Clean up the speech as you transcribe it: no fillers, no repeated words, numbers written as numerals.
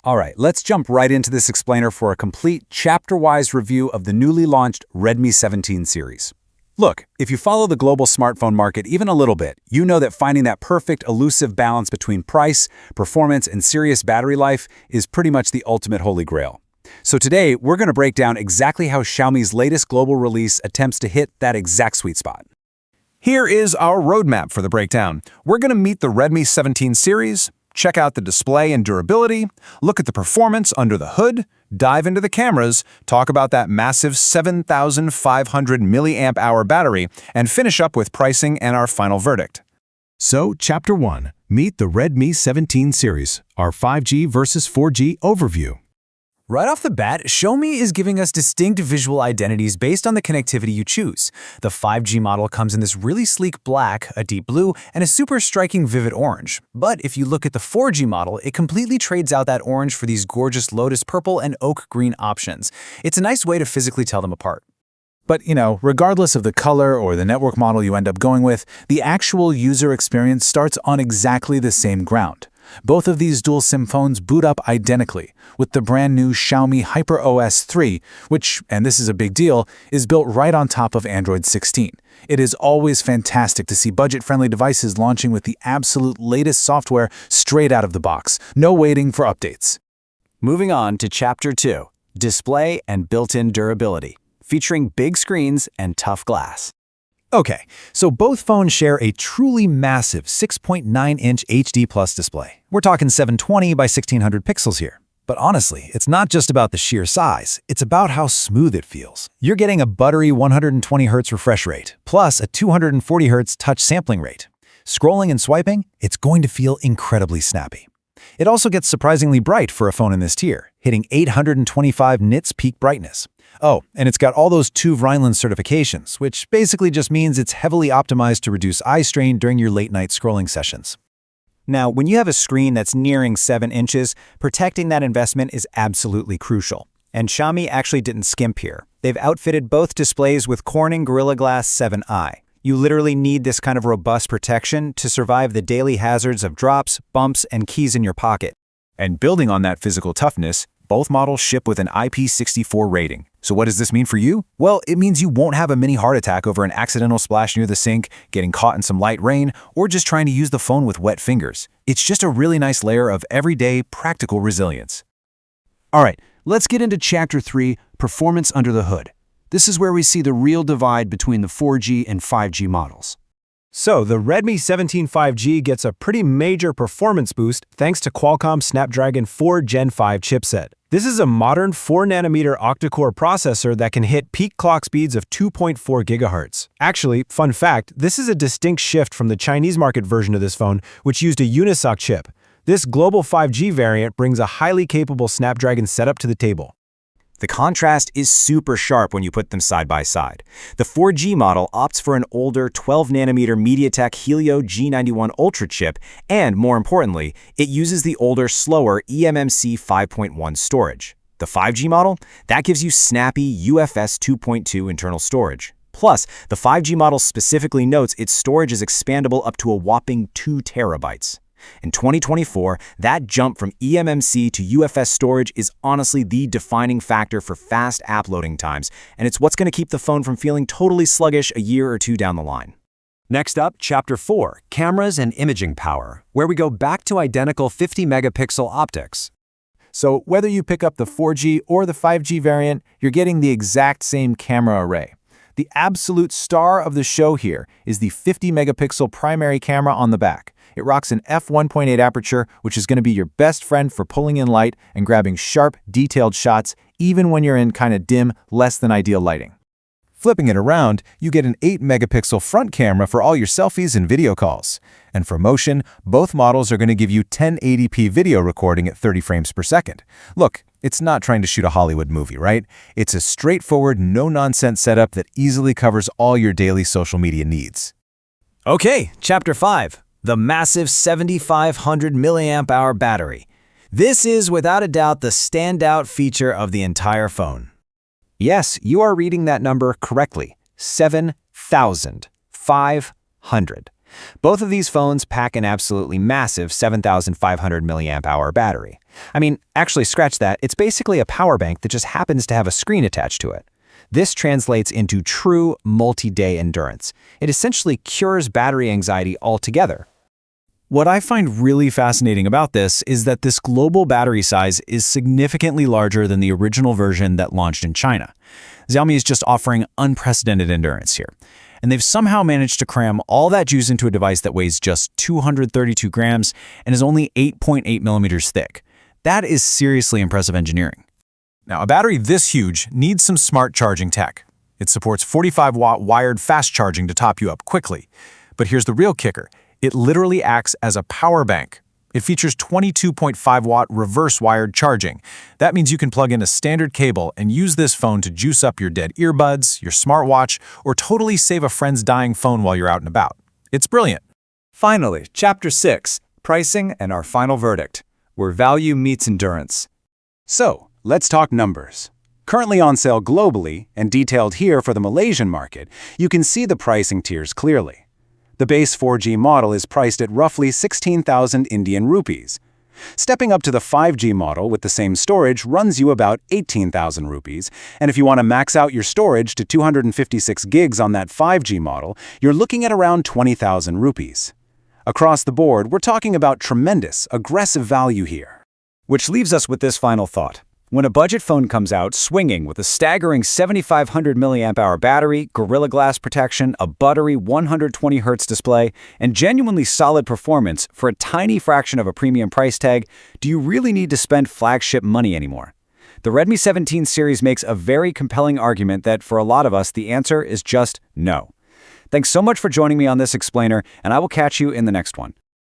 All right, let's jump right into this explainer for a complete chapter-wise review of the newly launched Redmi 17 series. Look, if you follow the global smartphone market even a little bit, you know that finding that perfect, elusive balance between price, performance, and serious battery life is pretty much the ultimate holy grail. So today, we're going to break down exactly how Xiaomi's latest global release attempts to hit that exact sweet spot. Here is our roadmap for the breakdown. We're going to meet the Redmi 17 series, check out the display and durability, look at the performance under the hood, dive into the cameras, talk about that massive 7,500 milliamp hour battery, and finish up with pricing and our final verdict. So, Chapter 1. Meet the Redmi 17 series, our 5G versus 4G overview. Right off the bat, Xiaomi is giving us distinct visual identities based on the connectivity you choose. The 5G model comes in this really sleek black, a deep blue, and a super striking vivid orange. But if you look at the 4G model, it completely trades out that orange for these gorgeous lotus purple and oak green options. It's a nice way to physically tell them apart. But, regardless of the color or the network model you end up going with, the actual user experience starts on exactly the same ground. Both of these dual SIM phones boot up identically, with the brand new Xiaomi HyperOS 3, which, and this is a big deal, is built right on top of Android 16. It is always fantastic to see budget-friendly devices launching with the absolute latest software straight out of the box. No waiting for updates. Moving on to Chapter 2, Display and Built-in Durability, featuring big screens and tough glass. Okay, so both phones share a truly massive 6.9-inch HD Plus display. We're talking 720 by 1600 pixels here. But honestly, it's not just about the sheer size, it's about how smooth it feels. You're getting a buttery 120 Hz refresh rate, plus a 240 Hz touch sampling rate. Scrolling and swiping, it's going to feel incredibly snappy. It also gets surprisingly bright for a phone in this tier, hitting 825 nits peak brightness. Oh, and it's got all those TÜV Rheinland certifications, which basically just means it's heavily optimized to reduce eye strain during your late-night scrolling sessions. Now, when you have a screen that's nearing 7 inches, protecting that investment is absolutely crucial. And Xiaomi actually didn't skimp here. They've outfitted both displays with Corning Gorilla Glass 7i. You literally need this kind of robust protection to survive the daily hazards of drops, bumps, and keys in your pocket. And building on that physical toughness, both models ship with an IP64 rating. So what does this mean for you? Well, it means you won't have a mini heart attack over an accidental splash near the sink, getting caught in some light rain, or just trying to use the phone with wet fingers. It's just a really nice layer of everyday, practical resilience. All right, let's get into Chapter 3, Performance Under the Hood. This is where we see the real divide between the 4G and 5G models. So, the Redmi 17 5G gets a pretty major performance boost thanks to Qualcomm's Snapdragon 4 Gen 5 chipset. This is a modern 4nm octa-core processor that can hit peak clock speeds of 2.4 GHz. Actually, fun fact, this is a distinct shift from the Chinese market version of this phone, which used a Unisoc chip. This global 5G variant brings a highly capable Snapdragon setup to the table. The contrast is super sharp when you put them side by side. The 4G model opts for an older 12nm MediaTek Helio G91 Ultra chip, and more importantly, it uses the older, slower eMMC 5.1 storage. The 5G model, that gives you snappy UFS 2.2 internal storage. Plus, the 5G model specifically notes its storage is expandable up to a whopping 2 terabytes. In 2024, that jump from eMMC to UFS storage is honestly the defining factor for fast app loading times, and it's what's going to keep the phone from feeling totally sluggish a year or two down the line. Next up, Chapter 4, Cameras and Imaging Power, where we go back to identical 50-megapixel optics. So whether you pick up the 4G or the 5G variant, you're getting the exact same camera array. The absolute star of the show here is the 50-megapixel primary camera on the back. It rocks an f1.8 aperture, which is going to be your best friend for pulling in light and grabbing sharp, detailed shots, even when you're in kind of dim, less than ideal lighting. Flipping it around, you get an 8-megapixel front camera for all your selfies and video calls. And for motion, both models are going to give you 1080p video recording at 30 frames per second. Look, it's not trying to shoot a Hollywood movie, right? It's a straightforward, no-nonsense setup that easily covers all your daily social media needs. Okay, Chapter 5. The massive 7,500 milliamp hour battery. This is without a doubt the standout feature of the entire phone. Yes, you are reading that number correctly. 7,500. Both of these phones pack an absolutely massive 7,500 milliamp hour battery. I mean, actually scratch that, it's basically a power bank that just happens to have a screen attached to it. This translates into true multi-day endurance. It essentially cures battery anxiety altogether. What I find really fascinating about this is that this global battery size is significantly larger than the original version that launched in China. Xiaomi is just offering unprecedented endurance here. And they've somehow managed to cram all that juice into a device that weighs just 232 grams and is only 8.8 millimeters thick. That is seriously impressive engineering. Now, a battery this huge needs some smart charging tech. It supports 45-watt wired fast charging to top you up quickly. But here's the real kicker. It literally acts as a power bank. It features 22.5-watt reverse wired charging. That means you can plug in a standard cable and use this phone to juice up your dead earbuds, your smartwatch, or totally save a friend's dying phone while you're out and about. It's brilliant. Finally, Chapter 6, Pricing and our final verdict, where value meets endurance. So, let's talk numbers. Currently on sale globally, and detailed here for the Malaysian market, you can see the pricing tiers clearly. The base 4G model is priced at roughly 16,000 Indian rupees. Stepping up to the 5G model with the same storage runs you about 18,000 rupees, and if you want to max out your storage to 256 gigs on that 5G model, you're looking at around 20,000 rupees. Across the board, we're talking about tremendous, aggressive value here. Which leaves us with this final thought. When a budget phone comes out swinging with a staggering 7,500 mAh battery, Gorilla Glass protection, a buttery 120 Hz display, and genuinely solid performance for a tiny fraction of a premium price tag, do you really need to spend flagship money anymore? The Redmi 17 series makes a very compelling argument that for a lot of us, the answer is just no. Thanks so much for joining me on this explainer, and I will catch you in the next one.